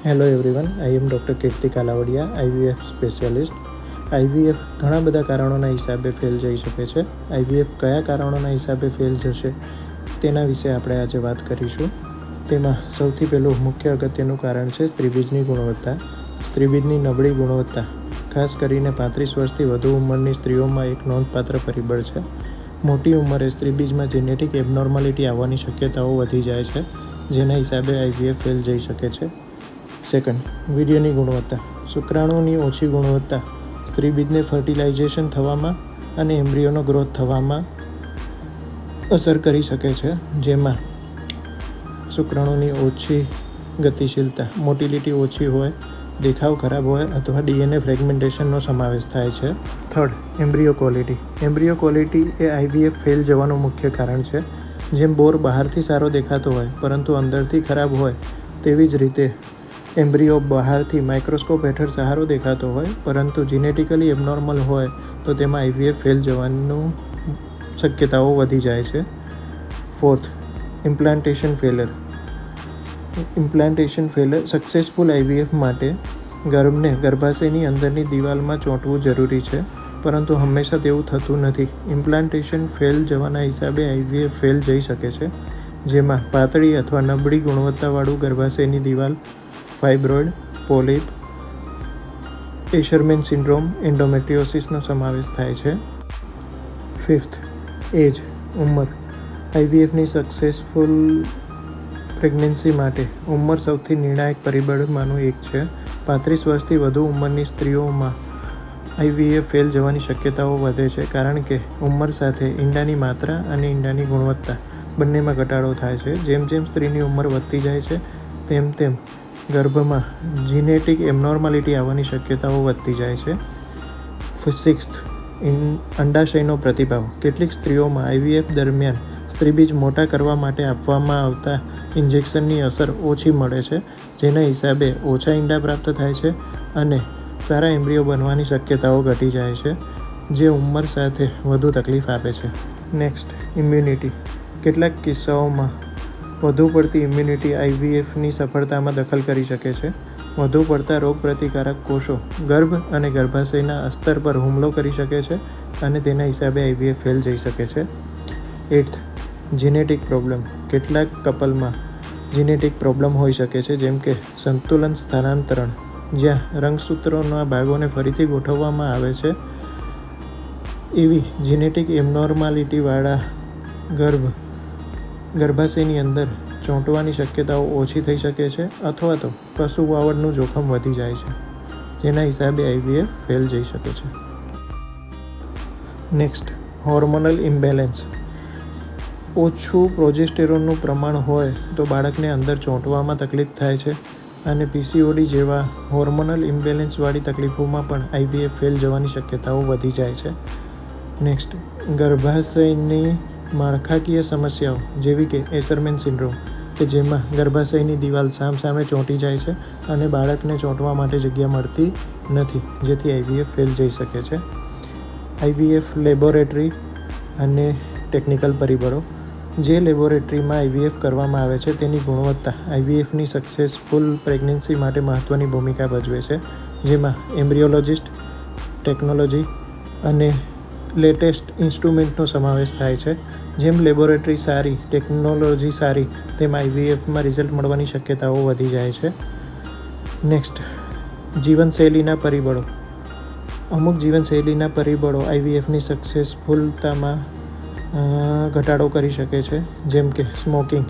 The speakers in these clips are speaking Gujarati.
હેલો એવરીવન, આઈ એમ ડૉક્ટર કીર્તિ કાલાવડિયા, આઈવીએફ સ્પેશિયાલિસ્ટ. આઈવીએફ ઘણા બધા કારણોના હિસાબે ફેલ જઈ શકે છે. આઈવીએફ કયા કારણોના હિસાબે ફેલ જશે તેના વિશે આપણે આજે વાત કરીશું. તેમાં સૌથી પહેલું મુખ્ય અગત્યનું કારણ છે સ્ત્રીબીજની ગુણવત્તા. સ્ત્રીબીજની નબળી ગુણવત્તા ખાસ કરીને 35 વર્ષથી વધુ ઉંમરની સ્ત્રીઓમાં એક નોંધપાત્ર પરિબળ છે. મોટી ઉંમરે સ્ત્રીબીજમાં જેનેટિક એબનોર્માલિટી આવવાની શક્યતાઓ વધી જાય છે, જેના હિસાબે આઈવીએફ ફેલ જઈ શકે છે. સેકન્ડ, વીર્યની ગુણવત્તા. શુક્રાણુની ઓછી ગુણવત્તા સ્ત્રીબીજને ફર્ટિલાઇઝેશન થવામાં અને એમ્બ્રિયોનો ગ્રોથ થવામાં અસર કરી શકે છે, જેમાં શુક્રાણુની ઓછી ગતિશીલતા, મોટિલિટી ઓછી હોય, દેખાવ ખરાબ હોય અથવા ડીએનએ ફ્રેગમેન્ટેશનનો સમાવેશ થાય છે. Third, embryo quality. Embryo quality એ આઈવીએફ ફેલ જવાનું મુખ્ય કારણ છે. જેમ બોર બહારથી સારો દેખાતો હોય પરંતુ અંદરથી ખરાબ હોય, તેવી જ રીતે એમ્બ્રિયો બહારથી માઇક્રોસ્કોપ હેઠળ સારો દેખાતો હોય પરંતુ જીનેટિકલી એબનોર્મલ હોય તો તેમાં આઈવીએફ ફેલ જવાનું શક્યતાઓ વધી જાય છે. Fourth, implantation failure. Implantation failure. Successful IVF માટે ગર્ભને ગર્ભાશયની અંદરની દિવાલમાં ચોંટવું જરૂરી છે, પરંતુ હંમેશા તેવું થતું નથી. ઇમ્પ્લાન્ટેશન ફેલ જવાના હિસાબે આઈવીએફ ફેલ જઈ શકે છે, જેમાં પાતળી અથવા નબળી ગુણવત્તાવાળું ગર્ભાશયની દિવાલ, ફાઇબ્રોઇડ, પોલિપ, એશરમેન સિન્ડ્રોમ, એન્ડોમેટ્રિયોસિસનો સમાવેશ થાય છે. ફિફ્થ, એજ, ઉંમર. આઈવીએફની સક્સેસફુલ પ્રેગ્નન્સી માટે ઉંમર સૌથી નિર્ણાયક પરિબળમાંનું એક છે. 35 વર્ષથી વધુ ઉંમરની સ્ત્રીઓમાં આઈવીએફ ફેલ જવાની શક્યતાઓ વધે છે, કારણ કે ઉંમર સાથે ઈંડાની માત્રા અને ઈંડાની ગુણવત્તા બંનેમાં ઘટાડો થાય છે. જેમ જેમ સ્ત્રીની ઉંમર વધતી જાય છે, તેમ તેમ ગર્ભમાં જીનેટિક એબનોર્માલિટી આવવાની શક્યતાઓ વધતી જાય છે. સિક્સ્થ, અંડાશયનો પ્રતિભાવ. કેટલીક સ્ત્રીઓમાં આઈવીએફ દરમિયાન સ્ત્રીબીજ મોટા કરવા માટે આપવામાં આવતા ઇન્જેક્શનની અસર ઓછી મળે છે, જેના હિસાબે ઓછા ઈંડા પ્રાપ્ત થાય છે અને સારા એમ્બ્રિયો બનવાની શક્યતાઓ ઘટી જાય છે, જે ઉંમર સાથે વધુ તકલીફ આપે છે. Next, immunity. કેટલાક કિસ્સાઓમાં વધુ પડતી ઇમ્યુનિટી આઈવીએફની સફળતામાં દખલ કરી શકે છે. વધુ પડતા રોગપ્રતિકારક કોષો ગર્ભ અને ગર્ભાશયના અસ્તર પર હુમલો કરી શકે છે અને તેના હિસાબે આઈવીએફ ફેલ જઈ શકે છે. એઇટ્થ, જીનેટિક પ્રોબ્લેમ. કેટલાક કપલમાં જીનેટિક પ્રોબ્લેમ હોઈ શકે છે, જેમ કે સંતુલન સ્થાનાંતરણ, જ્યાં રંગસૂત્રોના ભાગોને ફરીથી ગોઠવવામાં આવે છે. એવી જીનેટિક એબનોર્માલિટીવાળા ગર્ભાશયની અંદર ચોંટવાની શક્યતાઓ ઓછી થઈ શકે છે અથવા તો પશુવાવડનું જોખમ વધી જાય છે, જેના હિસાબે આઈવીએફ ફેલ જઈ શકે છે. Next, hormonal imbalance. ઓછું પ્રોજેસ્ટેરોનનું પ્રમાણ હોય તો બાળકને અંદર ચોંટવામાં તકલીફ થાય છે અને પીસીઓડી જેવા હોર્મોનલ ઇમ્બેલેન્સવાળી તકલીફોમાં પણ આઈવીએફ ફેલ જવાની શક્યતાઓ વધી જાય છે. નેક્સ્ટ, ગર્ભાશયની માળખાકીય સમસ્યાઓ જેવી કે એશરમેન સિન્ડ્રોમ, કે જેમાં ગર્ભાશયની દિવાલ સામે ચોંટી જાય છે અને બાળકને ચોંટવા માટે જગ્યા મળતી નથી, જેથી આઈવીએફ ફેલ જઈ શકે છે. આઈવીએફ લેબોરેટરી અને ટેકનિકલ પરિબળો. જે લેબોરેટરીમાં આઈવીએફ કરવામાં આવે છે તેની ગુણવત્તા આઈવીએફની સક્સેસફુલ પ્રેગ્નન્સી માટે મહત્ત્વની ભૂમિકા ભજવે છે, જેમાં એમ્બ્રિયોલોજિસ્ટ, ટેકનોલોજી અને લેટેસ્ટ ઇન્સ્ટ્રુમેન્ટનો સમાવેશ થાય છે. જેમ લેબોરેટરી સારી, ટેકનોલોજી સારી, તેમ આઈવીએફમાં રિઝલ્ટ મળવાની શક્યતાઓ વધી જાય છે. નેક્સ્ટ, જીવનશૈલીના પરિબળો. અમુક જીવનશૈલીના પરિબળો આઈવીએફની સક્સેસફુલતામાં ઘટાડો કરી શકે છે, જેમ કે સ્મોકિંગ.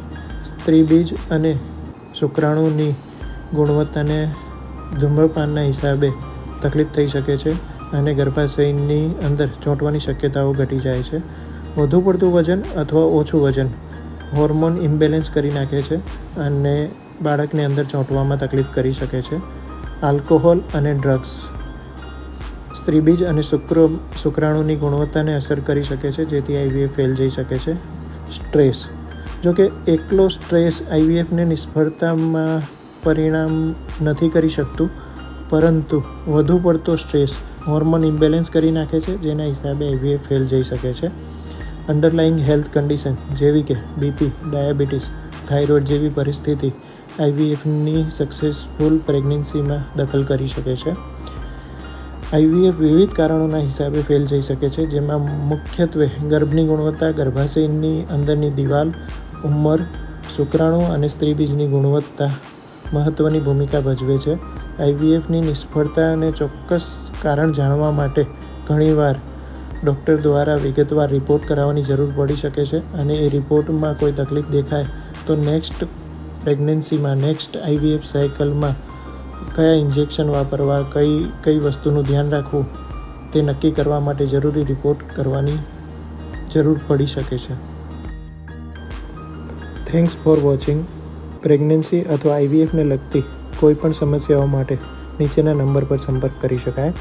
સ્ત્રીબીજ અને શુક્રાણુની ગુણવત્તાને ધૂમ્રપાનના હિસાબે તકલીફ થઈ શકે છે અને ગર્ભાશયની અંદર ચોંટવાની શક્યતાઓ ઘટી જાય છે. વધુ પડતું વજન અથવા ઓછું વજન હોર્મોન ઇમ્બેલેન્સ કરી નાખે છે અને બાળકને અંદર ચોંટવામાં તકલીફ કરી શકે છે. આલ્કોહોલ અને ડ્રગ્સ સ્ત્રીબીજ અને શુક્રાણુની ગુણવત્તાને અસર કરી શકે છે, જેથી આઈવીએફ ફેલ જઈ શકે છે. સ્ટ્રેસ. જોકે એકલો સ્ટ્રેસ આઈવીએફને નિષ્ફળતામાં પરિણામ નથી કરી શકતું, પરંતુ વધુ પડતો સ્ટ્રેસ હોર્મોન ઇમ્બેલેન્સ કરી નાખે છે, જેના હિસાબે આઈવીએફ ફેલ જઈ શકે છે. અંડરલાઇંગ હેલ્થ કન્ડિશન જેવી કે બીપી, ડાયાબિટીસ, થાઇરોઇડ જેવી પરિસ્થિતિ આઈવીએફની સક્સેસફુલ પ્રેગ્નન્સીમાં દખલ કરી શકે છે. આઈવીએફ વિવિધ કારણોના હિસાબે ફેલ જઈ શકે છે, જેમાં મુખ્યત્વે ગર્ભની ગુણવત્તા, ગર્ભાશયની અંદરની દિવાલ, ઉંમર, શુક્રાણુ અને સ્ત્રીબીજની ગુણવત્તા મહત્ત્વની ભૂમિકા ભજવે છે. આઈવીએફની નિષ્ફળતાને ચોક્કસ કારણ જાણવા માટે ઘણીવાર ડૉક્ટર દ્વારા વિગતવાર રિપોર્ટ કરાવવાની જરૂર પડી શકે છે, અને એ રિપોર્ટમાં કોઈ તકલીફ દેખાય તો નેક્સ્ટ પ્રેગ્નન્સીમાં, નેક્સ્ટ આઈવીએફ સાયકલમાં કયા ઇન્જેક્શન વાપરવા, કઈ વસ્તુનું ધ્યાન રાખવું તે નક્કી કરવા માટે જરૂરી રિપોર્ટ કરવાની જરૂર પડી શકે છે. Thanks for watching. પ્રેગ્નન્સી અથવા આઈવીએફને લગતી કોઈપણ સમસ્યાઓ માટે નીચેના નંબર પર સંપર્ક કરી શકાય.